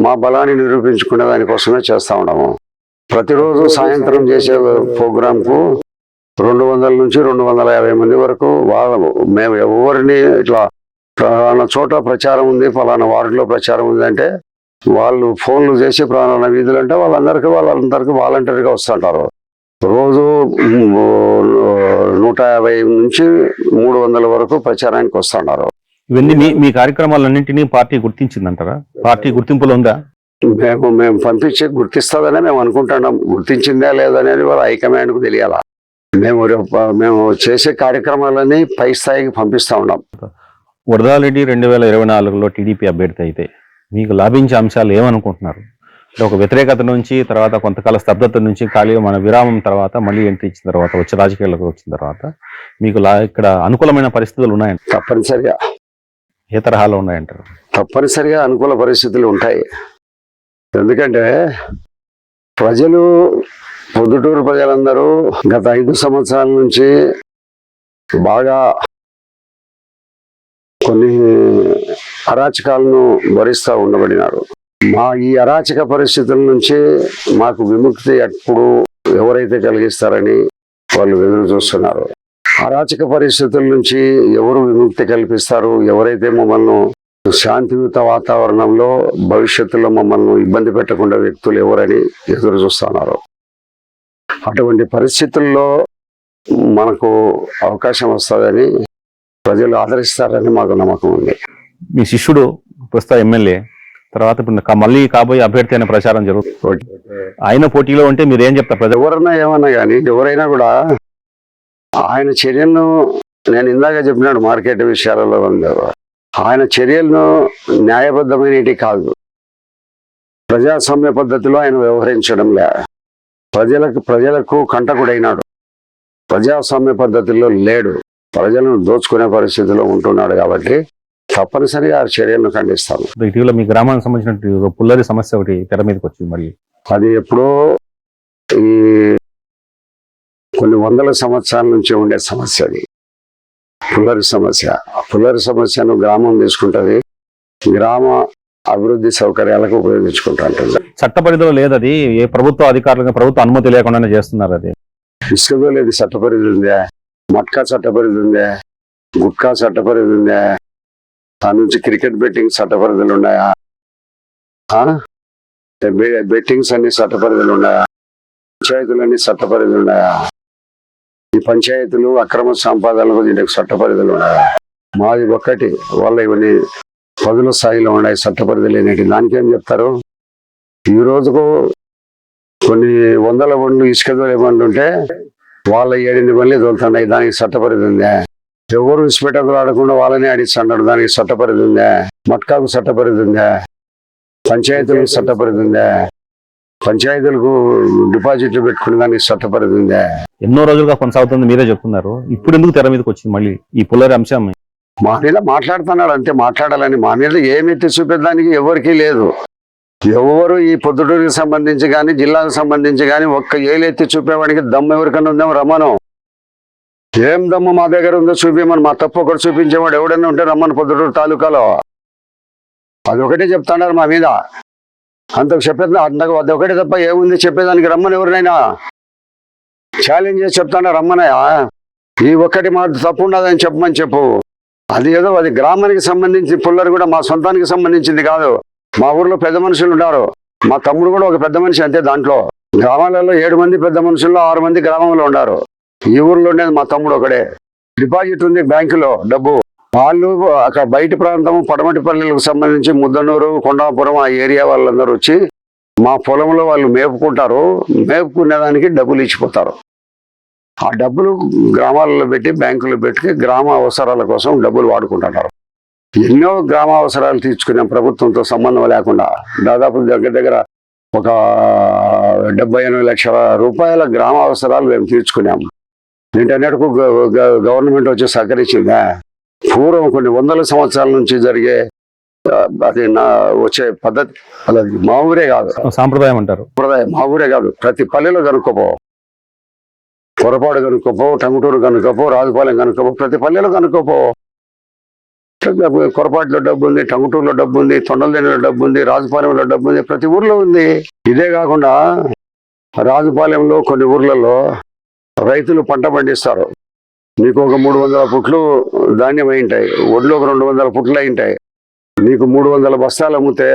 మా బలాన్ని నిరూపించుకునే దానికోసమే చేస్తా ఉన్నాము. ప్రతిరోజు సాయంత్రం చేసే ప్రోగ్రాంకు 200 నుంచి 250 మంది వరకు మేము ఎవరిని ఇట్లా ఫలానా చోట ప్రచారం ఉంది, ఫలానా వార్డులో ప్రచారం ఉంది అంటే వాళ్ళు ఫోన్లు చేసి ఫలానా వీధులు అంటే వాళ్ళందరికీ వాలంటీర్గా వస్తుంటారు. రోజు 150 నుంచి 300 వరకు ప్రచారానికి వస్తున్నారు. ఇవన్నీ మీ కార్యక్రమాలన్నింటినీ పార్టీ గుర్తించిందంటారా? పార్టీ గుర్తింపులో ఉందా? మేము పంపించి గుర్తిస్తుందనే మేము అనుకుంటున్నాం. గుర్తించిందా లేదనేది వాళ్ళ హైకమాండ్కు తెలియాలా. మేము చేసే కార్యక్రమాలన్నీ పై స్థాయికి పంపిస్తా ఉన్నాం. వరదారెడ్డి 2024లో టీడీపీ అభ్యర్థి అయితే మీకు లాభించే అంశాలు ఏమనుకుంటున్నారు? ఒక వ్యతిరేకత నుంచి, తర్వాత కొంతకాల స్తబ్దత నుంచి, ఖాళీగా మన విరామం తర్వాత మళ్ళీ ఎంట్రీ ఇచ్చిన తర్వాత, వచ్చే రాజకీయాలకు వచ్చిన తర్వాత మీకు ఇక్కడ అనుకూలమైన పరిస్థితులు ఉన్నాయంట? తప్పనిసరిగా. ఏ తరహాలో ఉన్నాయంటారు? తప్పనిసరిగా అనుకూల పరిస్థితులు ఉంటాయి. ఎందుకంటే పొద్దుటూరు ప్రజలందరూ గత 5 సంవత్సరాల నుంచి బాగా కొన్ని అరాచకాలను భరిస్తూ ఉండబడినారు. ఈ అరాచక పరిస్థితుల నుంచి మాకు విముక్తి ఎప్పుడు ఎవరైతే కలిగిస్తారని వాళ్ళు ఎదురు చూస్తున్నారు. అరాచక పరిస్థితుల నుంచి ఎవరు విముక్తి కల్పిస్తారు, ఎవరైతే మమ్మల్ని శాంతియుత వాతావరణంలో భవిష్యత్తులో మమ్మల్ని ఇబ్బంది పెట్టకుండా వ్యక్తులు ఎవరని ఎదురు చూస్తున్నారు. అటువంటి పరిస్థితుల్లో మనకు అవకాశం వస్తుందని, ప్రజలు ఆదరిస్తారని మాకు నమ్మకం ఉంది. మీ శిష్యుడు ప్రస్తుత ఎమ్మెల్యే, తర్వాత ఇప్పుడు మళ్ళీ కాబోయే అభ్యర్థి అనే ప్రచారం జరుగుతుంది. ఆయన పోటీలో ఉంటే మీరు ఏం చెప్తారు? ఎవరన్నా ఏమన్నా కానీ ఎవరైనా కూడా ఆయన చర్యలను, నేను ఇందాక చెప్పినాడు మార్కెట్ విషయాలలో ఆయన చర్యలను న్యాయబద్ధమైనవి కాదు, ప్రజాస్వామ్య పద్ధతిలో ఆయన వ్యవహరించడం లే. ప్రజలకు కంటకుడైనాడు, ప్రజాస్వామ్య పద్ధతిలో లేడు, ప్రజలను దోచుకునే పరిస్థితిలో ఉంటున్నాడు. కాబట్టి తప్పనిసరిగా ఆ చర్యలను ఖండిస్తాను. ఇటీవల మీ గ్రామానికి సంబంధించిన పుల్లరి సమస్య ఒకటి తెర మీదకి వచ్చింది. మరి అది ఎప్పుడో ఈ కొన్ని 100 సంవత్సరాల నుంచి ఉండే సమస్య. అది పుల్లరి సమస్య. ఆ పుల్లరి సమస్యను గ్రామం తీసుకుంటుంది, గ్రామ అభివృద్ధి సౌకర్యాలకు ఉపయోగించుకుంటా ఉంటుంది. చట్ట పరిధిలో లేదు అది. ఏ ప్రభుత్వ అధికారులకు ప్రభుత్వ అనుమతి లేకుండానే చేస్తున్నారు. అది ఇసుకలో లేదు చట్ట పరిధి ఉందే, మట్కా చట్ట పరిధి ఉందే, గుట్కా చట్ట పరిధి ఉందే, దాని నుంచి క్రికెట్ బెట్టింగ్ చట్ట పరిధులు ఉన్నాయా, బెట్టింగ్స్ అన్ని చట్ట పరిధులు ఉన్నాయా, పంచాయతీలన్నీ చట్ట పరిధులు ఉన్నాయా, ఈ పంచాయతీలు అక్రమ సంపాదనలకు దీనికి చట్ట పరిధులు ఉన్నాయా? మాది ఒక్కటి, వాళ్ళ ఇవన్నీ 10ల స్థాయిలో ఉన్నాయి చట్ట పరిధులు లేనిటి. దానికేం చెప్తారు? ఈ రోజుకు కొన్ని 100 బండ్లు ఇసుక దొరే బండ్లు ఉంటే వాళ్ళ 7-8 బండ్లు దొరుకుతున్నాయి. దానికి చట్ట పరిధి ఉందే. ఎవరు విసిపెట్టకు ఆడకుండా వాళ్ళనే ఆడిస్తాడు. దానికి చట్టపరిధి ఉందా? మట్కాకు చట్టపరిధి ఉందా? పంచాయతీలకు చట్టపరిధి ఉందా? పంచాయతీలకు డిపాజిట్లు పెట్టుకునే దానికి చట్టపరిధి ఉందా? ఎన్నో రోజులుగా కొనసాగుతుంది, మీరే చెప్తున్నారు. ఇప్పుడు ఎందుకు తెర మీదకి వచ్చింది మళ్ళీ ఈ పుల్లరి అంశం? మా మీద మాట్లాడుతున్నాడు అంతే, మాట్లాడాలని. మా మీద ఏమెత్తి చూపేదానికి ఎవరికీ లేదు. ఎవరు ఈ పొద్దుటూరుకి సంబంధించి కానీ జిల్లాకు సంబంధించి కానీ ఒక్క ఏలెత్తి చూపేవాడికి దమ్ము ఎవరికన్నా ఉందేమో రమ్మను. ఏం దమ్ము మా దగ్గర ఉందో చూపించమని. మా తప్పు ఒకటి చూపించేవాడు ఎవడన్నా ఉంటే రమ్మను పొద్దుటూరు తాలూకాలో. అది ఒకటే చెప్తున్నారు మా మీద. అంతకు చెప్పేది అంతకు అదొకటే తప్ప ఏముంది చెప్పేదానికి? రమ్మని ఎవరినైనా ఛాలెంజ్ చేసి చెప్తాడా రమ్మనయా? ఈ ఒక్కటి మా తప్పు ఉండదని చెప్పమని చెప్పు. అది ఏదో అది గ్రామానికి సంబంధించి పుల్లరు కూడా మా సొంతానికి సంబంధించింది కాదు. మా ఊర్లో పెద్ద మనుషులు ఉన్నారు. మా తమ్ముడు కూడా ఒక పెద్ద మనిషి అంతే. దాంట్లో గ్రామాలలో 7 మంది పెద్ద మనుషుల్లో 6 మంది గ్రామంలో ఉన్నారు. ఈ ఊర్లో ఉండేది మా తమ్ముడు ఒకడే. డిపాజిట్ ఉంది బ్యాంకులో డబ్బు. వాళ్ళు అక్కడ బయట ప్రాంతం పడమటిపల్లిలకు సంబంధించి ముద్దనూరు, కొండాపురం ఆ ఏరియా వాళ్ళందరూ వచ్చి మా పొలంలో వాళ్ళు మేపుకుంటారు. మేపుకునేదానికి డబ్బులు ఇచ్చిపోతారు. ఆ డబ్బులు గ్రామాలలో పెట్టి బ్యాంకులో పెట్టి గ్రామ అవసరాల కోసం డబ్బులు వాడుకుంటున్నారు. ఎన్నో గ్రామ అవసరాలు తీర్చుకున్నాం ప్రభుత్వంతో సంబంధం లేకుండా. దాదాపు దగ్గర దగ్గర ఒక 70-80 లక్షల రూపాయల గ్రామ అవసరాలు మేము తీర్చుకున్నాం. ఇంటర్నెట్కు గవర్నమెంట్ వచ్చి సహకరించిందా? పూర్వం కొన్ని 100 సంవత్సరాల నుంచి జరిగే అది వచ్చే పద్ధతి. అలా మా ఊరే కాదు, సాంప్రదాయం అంటారు. మా ఊరే కాదు, ప్రతి పల్లెలో కనుక్కోపో. పొరపాటు కనుక్కోపో, టంగుటూరు కనుక్కోపో, రాజుపాలెం కనుక్కోపో, ప్రతి పల్లెలో కనుక్కోపో. కొరపాటులో డబ్బు ఉంది, టంగుటూరులో డబ్బు ఉంది, తొండలదేనిలో డబ్బు ఉంది, రాజుపాలెంలో డబ్బు ఉంది, ప్రతి ఊర్లో ఉంది. ఇదే కాకుండా రాజుపాలెంలో కొన్ని ఊర్లలో రైతులు పంట పండిస్తారు. మీకు ఒక 300 పుట్లు ధాన్యం అయి ఉంటాయి, ఒడ్లు ఒక 200 పుట్లు అయి ఉంటాయి. మీకు 300 బస్తాలు అమ్మితే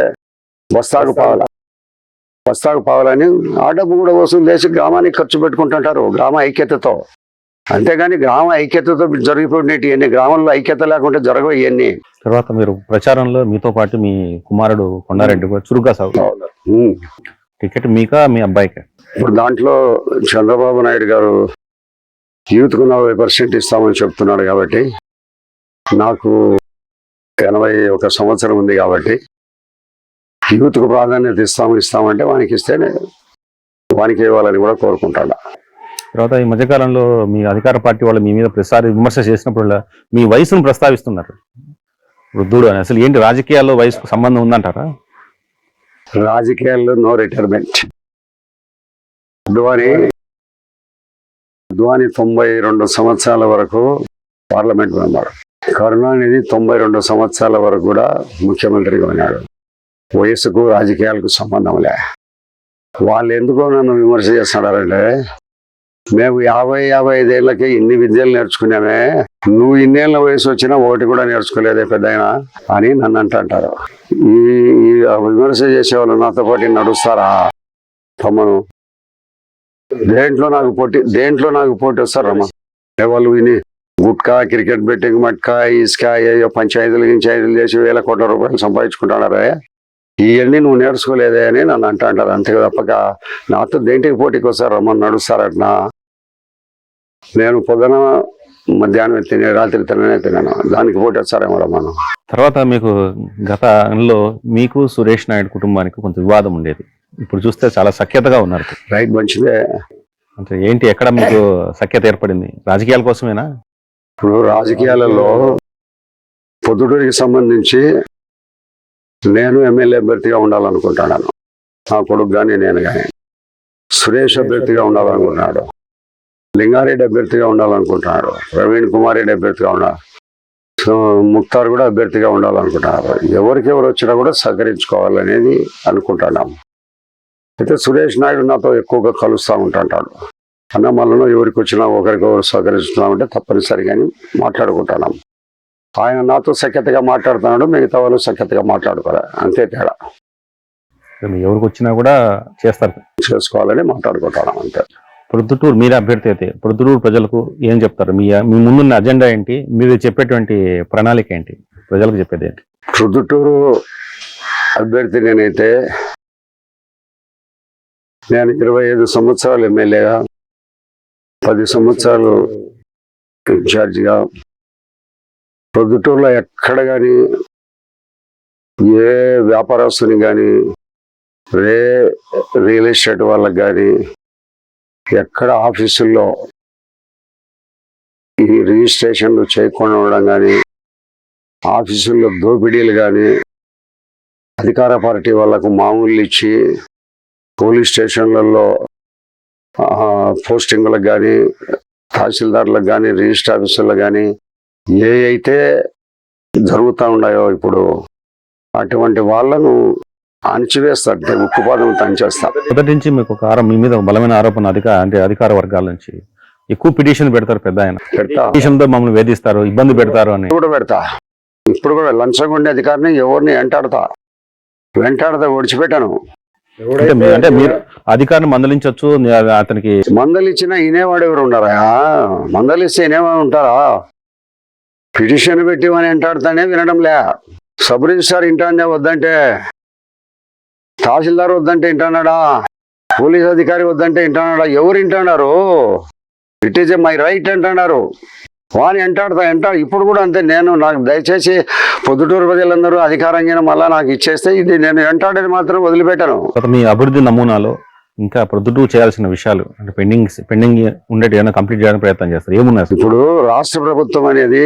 బస్తాకు పావాలని ఆ డబ్బు కూడా వసూలు చేసి గ్రామానికి ఖర్చు పెట్టుకుంటుంటారు గ్రామ ఐక్యతతో. అంతేగాని గ్రామ ఐక్యతతో జరిగిపోయినట్టు ఇవన్నీ గ్రామంలో ఐక్యత లేకుంటే జరగవు ఇవన్నీ. తర్వాత మీరు ప్రచారంలో మీతో పాటు మీ కుమారుడు కొండారెడ్డి కూడా చురుగ్గా సాగుతారు. టికెట్ మీకా మీ అబ్బాయికా? ఇప్పుడు దాంట్లో చంద్రబాబు నాయుడు గారు యూత్కు 40% ఇస్తామని చెప్తున్నాడు. కాబట్టి నాకు 81 సంవత్సరం ఉంది. కాబట్టి యూత్కు ప్రాధాన్యత ఇస్తామంటే వానికి ఇస్తేనే వానికి ఇవ్వాలని కూడా కోరుకుంటాను. తర్వాత ఈ మధ్యకాలంలో మీ అధికార పార్టీ వాళ్ళు మీ మీద ప్రతిసారి విమర్శ చేసినప్పుడు మీ వయసును ప్రస్తావిస్తున్నారు, వృద్ధుడు అని. అసలు ఏంటి, రాజకీయాల్లో వయసుకు సంబంధం ఉందంటారా? రాజకీయాల్లో నో రిటైర్మెంట్. అద్వానీ 92 సంవత్సరాల వరకు పార్లమెంట్ మెంబర్. కరుణానిధి 92 సంవత్సరాల వరకు కూడా ముఖ్యమంత్రిగా ఉన్నాడు. వయసుకు రాజకీయాలకు సంబంధం లే. వాళ్ళు ఎందుకో నన్ను విమర్శ చేస్తున్నారంటే, మేము 50-55 ఏళ్ళకి ఇన్ని విద్యలు నేర్చుకున్నామే, నువ్వు ఇన్నేళ్ల వయసు వచ్చినా ఒకటి కూడా నేర్చుకోలేదే పెద్దయినా అని నన్ను అంటారు. ఈ విమర్శ చేసేవాళ్ళు నాతో పాటు నడుస్తారా? తమ్మను దేంట్లో నాకు పోటీ వస్తారు రమ్మ. వాళ్ళు విని గుట్కా, క్రికెట్ బెట్టింగ్, మట్కా, ఇసుక, అయ్యో పంచాయతీలు చేసి 1000 కోట్ల రూపాయలు సంపాదించుకుంటున్నారే, ఇవన్నీ నువ్వు నేర్చుకోలేదే అని నన్ను అంటారు. అంతే తప్పక నాతో దేంటికి పోటీకి వస్తారు రమ్మని నడుస్తారట్నా? నేను పొద్దున మధ్యాహ్నం తినే, రాత్రి తినాను, దానికి పోటీ వస్తారేమో రమ్మను. తర్వాత మీకు గతంలో మీకు సురేష్ నాయుడు కుటుంబానికి కొంత వివాదం ఉండేది. ఇప్పుడు చూస్తే చాలా సఖ్యతగా ఉన్నారు. రైట్, మంచిదే. అంటే ఏంటి, ఎక్కడ మీకు సఖ్యత ఏర్పడింది? రాజకీయాల కోసమేనా? ఇప్పుడు రాజకీయాలలో పొద్దుటూరికి సంబంధించి నేను ఎమ్మెల్యే అభ్యర్థిగా ఉండాలనుకుంటున్నాను. నా కొడుకు కానీ నేను కానీ. సురేష్ అభ్యర్థిగా ఉండాలనుకుంటున్నాడు, లింగారెడ్డి అభ్యర్థిగా ఉండాలనుకుంటున్నాడు, ప్రవీణ్ కుమార్ రెడ్డి అభ్యర్థిగా ఉండాలి, ముక్తార్ కూడా అభ్యర్థిగా ఉండాలనుకుంటున్నారు. ఎవరికెవరు వచ్చినా కూడా సహకరించుకోవాలనేది అనుకుంటున్నాం. అయితే సురేష్ నాయుడు నాతో ఎక్కువగా కలుస్తూ ఉంటుంటాడు. అన్న మళ్ళీ ఎవరికి వచ్చినా ఒకరికొకరు సహకరిస్తున్నామంటే తప్పనిసరిగాని మాట్లాడుకుంటున్నాం. ఆయన నాతో సఖ్యతగా మాట్లాడుతున్నాడు, మిగతా వాళ్ళు సఖ్యతగా మాట్లాడుకోరా, అంతే తేడా. ఎవరికి వచ్చినా కూడా చేసుకోవాలని మాట్లాడుకుంటున్నాం అంతే. ప్రొద్దుటూరు మీరు అభ్యర్థి అయితే ప్రొద్దుటూరు ప్రజలకు ఏం చెప్తారు? మీ ముందున్న అజెండా ఏంటి? మీరు చెప్పేటువంటి ప్రణాళిక ఏంటి? ప్రజలకు చెప్పేది ఏంటి? ప్రొద్దుటూరు అభ్యర్థి నేనైతే, నేను 25 సంవత్సరాలు ఎమ్మెల్యేగా, 10 సంవత్సరాలు ఇన్ఛార్జిగా, ప్రొద్దుటూరులో ఎక్కడ కానీ ఏ వ్యాపారస్తుని కానీ రియల్ ఎస్టేట్ వాళ్ళకి కానీ ఎక్కడ ఆఫీసుల్లో ఈ రిజిస్ట్రేషన్లు చేయకుండా ఉండడం కానీ ఆఫీసుల్లో దోపిడీలు కానీ అధికార పార్టీ వాళ్ళకు మామూలు ఇచ్చి పోలీస్ స్టేషన్లలో పోస్టింగ్లకు కానీ తహసీల్దార్లకు కానీ రిజిస్టర్ ఆఫీసులకు కానీ ఏ అయితే జరుగుతూ ఉన్నాయో ఇప్పుడు అటువంటి వాళ్ళను అణిచివేస్తారు, ఉక్కుపాదం తంచేస్తారు. మొదటి నుంచి మీకు ఒక మీ మీద ఒక బలమైన ఆరోపణ అధికార వర్గాల నుంచి ఎక్కువ పిటిషన్ పెడతారు. పెద్ద ఆయన పిటిషన్ తో మమ్మల్ని వేధిస్తారు, ఇబ్బంది పెడతారు అని ఇప్పుడు కూడా లంచగొండే అధికారిని ఎవరిని వెంటాడతా విడిచిపెట్టాను. అంటే మీరు అధికారిని మందలించవచ్చు, అతనికి మందలిచ్చినా వినేవాడు ఎవరు ఉన్నారా? మందలిస్తే వినేవాడు ఉంటారా? పిటిషన్ పెట్టి అని వెంటాడుతానే వినడంలే. సబ్ రిజిస్ట్రార్ వింటానే వద్దంటే, తహసీల్దార్ వద్దంటే వింటున్నాడా, పోలీస్ అధికారి వద్దంటే వింటున్నాడా? ఎవరు వింటున్నారు? ఇట్ ఈజ్ మై రైట్ అంటున్నారు. వాని వెంటాడు. ఇప్పుడు కూడా అంతే. నాకు దయచేసి పొద్దుటూరు ప్రజలందరూ అధికారంగా మళ్ళా నాకు ఇచ్చేస్తే ఇది నేను వెంటాడేది మాత్రం వదిలిపెట్టాను. మీ అభివృద్ధి నమూనాలో ఇంకా ప్రొద్దుటూరు చేయాల్సిన విషయాలు అంటే పెండింగ్ ఉండేటి ఏమైనా కంప్లీట్ చేయడానికి ప్రయత్నం చేస్తారు, ఏమున్నాయి? ఇప్పుడు రాష్ట్ర ప్రభుత్వం అనేది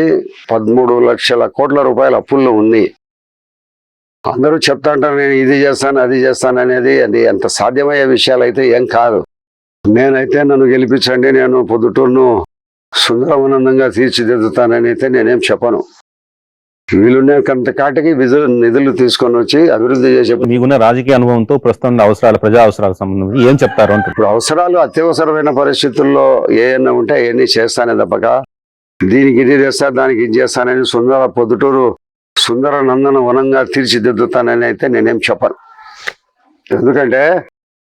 13 లక్షల కోట్ల రూపాయల అప్పుల్లో ఉంది. అందరూ చెప్తా అంటారు నేను ఇది చేస్తాను అది చేస్తాను అనేది. అది అంత సాధ్యమయ్యే విషయాలు అయితే ఏం కాదు. నేనైతే నన్ను గెలిపించండి, నేను పొద్దుటూరును సుందరవనందంగా తీర్చిదిద్దుతానని అయితే నేనేం చెప్పను. వీలుండే కొంత కాటికి నిధులు తీసుకొని వచ్చి అభివృద్ధి చేసే మీకున్న రాజకీయ అనుభవంతో ప్రస్తుతం ప్రజా అవసరాలకు సంబంధించి ఏం చెప్తారు అంటే? ఇప్పుడు అవసరాలు అత్యవసరమైన పరిస్థితుల్లో ఏమైనా ఉంటే అవన్నీ చేస్తానే తప్పక దీనికి ఇది చేస్తా దానికి ఇది చేస్తానని పొద్దుటూరు సుందర నందన వనంగా తీర్చిదిద్దుతానని అయితే నేనేం చెప్పను. ఎందుకంటే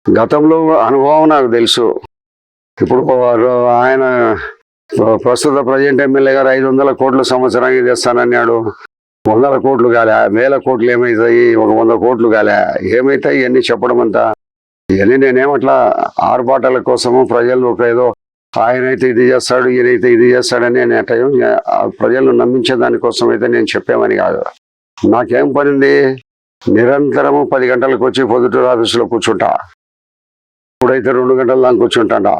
గతంలో అనుభవం నాకు తెలుసు. ఇప్పుడు ఆయన ప్రస్తుత ప్రజెంట్ ఎమ్మెల్యే గారు 500 కోట్లు సంవత్సరానికి తెస్తానన్నాడు. 100 కోట్లు కాలే, 1000 కోట్లు ఏమవుతాయి, 100 కోట్లు కాలే, ఏమవుతాయి ఇవన్నీ చెప్పడం అంతా. ఇవన్నీ నేనేమట్లా ఆర్భాటాల కోసము ప్రజలు ఒక ఏదో ఆయనైతే ఇది చేస్తాడు ఈయనైతే ఇది చేస్తాడని ప్రజలను నమ్మించే దానికోసం అయితే నేను చెప్పామని కాదు. నాకేం పనింది? నిరంతరము 10 గంటలకు వచ్చి పొద్దుటూరు ఆఫీసులో కూర్చుంటా. ఇప్పుడైతే 2 గంటల దాకా కూర్చుంటా.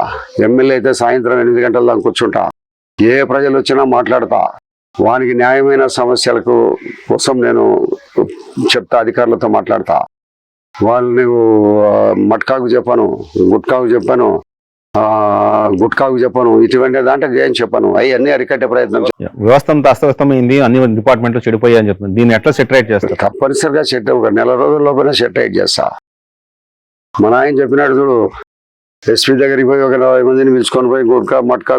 ఎమ్మెల్యే అయితే సాయంత్రం 8 గంటల దాకా కూర్చుంటా. ఏ ప్రజలు వచ్చినా మాట్లాడతా. వానికి న్యాయమైన సమస్యలకు కోసం నేను చెప్తా, అధికారులతో మాట్లాడతా. వాళ్ళని మట్కాకు చెప్పను, గుట్కాకు చెప్పను, ఇటువంటి దాంట్లో ఏం చెప్పను. అవన్నీ అరికట్టే ప్రయత్నం. వ్యవస్థ అంతా అస్తవ్యస్తమైంది, అన్ని డిపార్ట్మెంట్లు చెడిపోయాయని చెప్తుంది. దీన్ని ఎట్లా సెటరేట్ చేస్తారు? తప్పనిసరిగా ఒక నెల రోజుల లోపల సెటరేట్ చేస్తా. మన ఆయన చెప్పినాడు చూడు, ఎస్పీ దగ్గరికి పోయి ఒక 40 మందిని పిలుచుకొని పోయి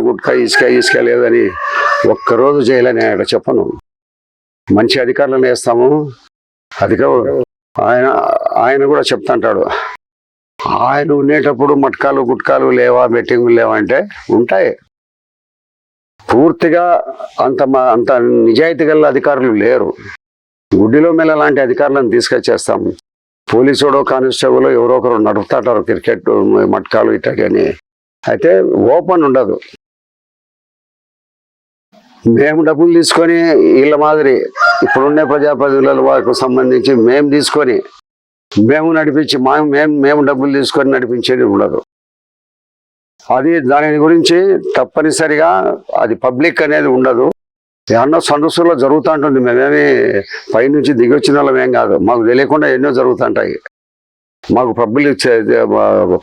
గుట్కా ఇసుక లేదని ఒక్కరోజు చేయలేని ఆయన చెప్పను. మంచి అధికారులను వేస్తాము. ఆయన కూడా చెప్తాంటాడు, ఆయన ఉండేటప్పుడు గుట్కాలు లేవా, బెట్టింగులు లేవా అంటే ఉంటాయి. పూర్తిగా అంత నిజాయితీ గల అధికారులు లేరు. గుడ్డిలో మేళ లాంటి అధికారులను తీసుకొచ్చేస్తాం. పోలీసుడో కానిస్టేబుల్ ఎవరో ఒకరు నడుపుతాటారు క్రికెట్ మట్కాలు ఇట్టని. అయితే ఓపెన్ ఉండదు. మేము డబ్బులు తీసుకొని వీళ్ళ మాదిరి ఇప్పుడున్నే ప్రజాప్రతినిధుల వారికి సంబంధించి మేము తీసుకొని మేము నడిపించి మేము డబ్బులు తీసుకొని నడిపించేది ఉండదు. దాని గురించి తప్పనిసరిగా అది పబ్లిక్ అనేది ఉండదు. ఏమన్నా సందర్శనలో జరుగుతూ ఉంటుంది. మేమేమి పైనుంచి దిగి వచ్చిన వాళ్ళమేం కాదు. మాకు తెలియకుండా ఎన్నో జరుగుతుంటాయి. మాకు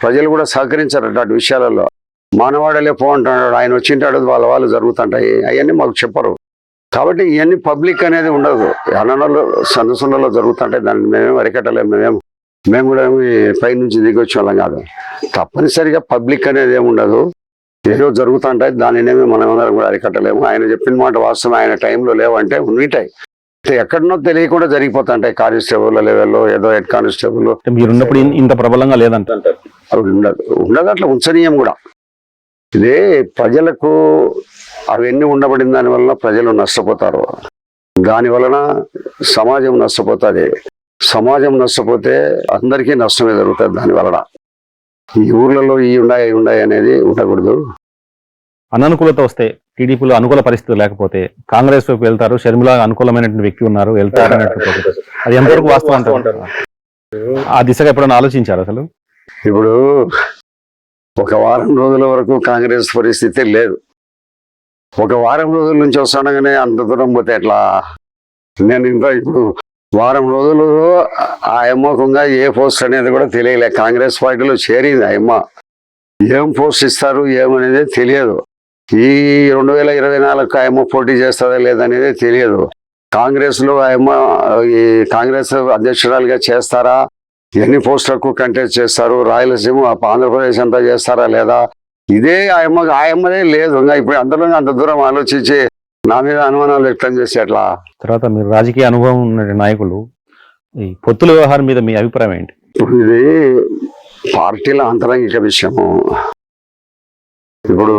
ప్రజలు కూడా సహకరించారు అటు విషయాలలో. మానవాడలే అంటున్నాడు, ఆయన వచ్చింటాడు, వాళ్ళు జరుగుతుంటాయి. అవన్నీ మాకు చెప్పరు. కాబట్టి ఇవన్నీ పబ్లిక్ అనేది ఉండదు. అన్నలో సందర్శనలో జరుగుతుంటాయి. దాన్ని మేమేం అరికట్టలేము. మేము కూడా పైనుంచి దిగి వచ్చే వాళ్ళం కాదు. తప్పనిసరిగా పబ్లిక్ అనేది ఏమి ఉండదు. ఏదో జరుగుతుంటాయి. దానినేమి మనం కూడా అరికట్టలేము. ఆయన చెప్పిన మాట వాస్తవం. ఆయన టైంలో లేవంటే ఉంటాయి. ఎక్కడనో తెలియకుండా జరిగిపోతుంటాయి. కానిస్టేబుల్ లెవెల్లో ఏదో హెడ్ కానిస్టేబుల్. మీరున్నప్పుడు ఇంత ప్రబలంగా లేదంటే అవి ఉండదు. అట్లా ఉంచనీయం కూడా. ఇదే ప్రజలకు అవన్నీ ఉండబడిన దానివల్ల ప్రజలు నష్టపోతారు. దాని వలన సమాజం నష్టపోతుంది. సమాజం నష్టపోతే అందరికీ నష్టమే జరుగుతుంది. దాని వలన ఈ ఊర్లలో ఈ ఉన్నాయి అనేది ఉండకూడదు. అననుకూలత వస్తే టీడీపీలో అనుకూల పరిస్థితులు లేకపోతే కాంగ్రెస్ వైపు వెళ్తారు, షర్మిల అనుకూలమైనటువంటి వ్యక్తి ఉన్నారు వెళ్తారు అన్నట్టు అది ఎంతవరకు వాస్తవం అంటారు? ఆ దిశగా ఎప్పుడైనా ఆలోచించారు అసలు? ఇప్పుడు ఒక వారం రోజుల వరకు కాంగ్రెస్ పరిస్థితి లేదు. ఒక వారం రోజుల నుంచి వస్తుండగానే అంత దూరం పోతే ఎట్లా? నేను ఇంకా ఇప్పుడు వారం రోజులు ఆ అమ్మకంగా ఏ పోస్ట్ అనేది కూడా తెలియలే. కాంగ్రెస్ పార్టీలో చేరింది ఆ అమ్మ, ఏం పోస్ట్ ఇస్తారు ఏమనేది తెలియదు. ఈ 2024 ఆ అమ్మ పోటీ చేస్తుందా లేదనేది తెలియదు. కాంగ్రెస్లో ఆ అమ్మ ఈ కాంగ్రెస్ అధ్యక్షురాలుగా చేస్తారా, ఎన్ని పోస్టులకు కంటెస్ట్ చేస్తారు, రాయలసీమ ఆంధ్రప్రదేశ్ అంతా చేస్తారా లేదా, ఇదే ఆయమ్మదే లేదు. ఇంకా ఇప్పుడు అందరూ అంత దూరం ఆలోచించి నా మీద అనుమానాలు వ్యక్తం చేసి అట్లా. తర్వాత మీరు రాజకీయ అనుభవం ఉన్న నాయకులు, ఈ పొత్తుల వ్యవహారం మీద మీ అభిప్రాయం ఏంటి? ఇది పార్టీల అంతరంగిక విషయము. ఇప్పుడు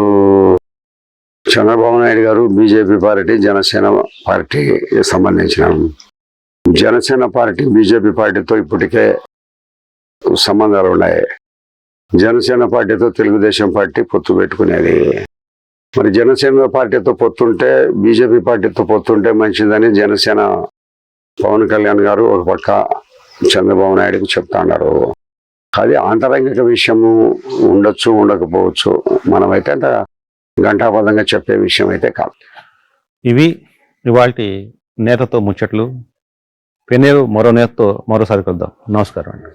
చంద్రబాబు నాయుడు గారు బీజేపీ పార్టీ, జనసేన పార్టీకి సంబంధించిన, జనసేన పార్టీ బీజేపీ పార్టీతో ఇప్పటికే సంబంధాలు ఉన్నాయి. జనసేన పార్టీతో తెలుగుదేశం పార్టీ పొత్తు పెట్టుకునేది. మరి జనసేన పార్టీతో పొత్తుంటే బీజేపీ పార్టీతో పొత్తుంటే మంచిదని జనసేన పవన్ కళ్యాణ్ గారు ఒక పక్క చంద్రబాబు నాయుడుకి చెప్తాన్నారు. అది ఆంతరంగిక విషయము, ఉండొచ్చు ఉండకపోవచ్చు. మనమైతే అంత ఘంటాపథంగా చెప్పే విషయం అయితే కాదు. ఇవి ఇవాల్టి నేతతో ముచ్చట్లు. పెన్నేరు మరో నేతతో మరోసారి కలుద్దాం. నమస్కారం అండి.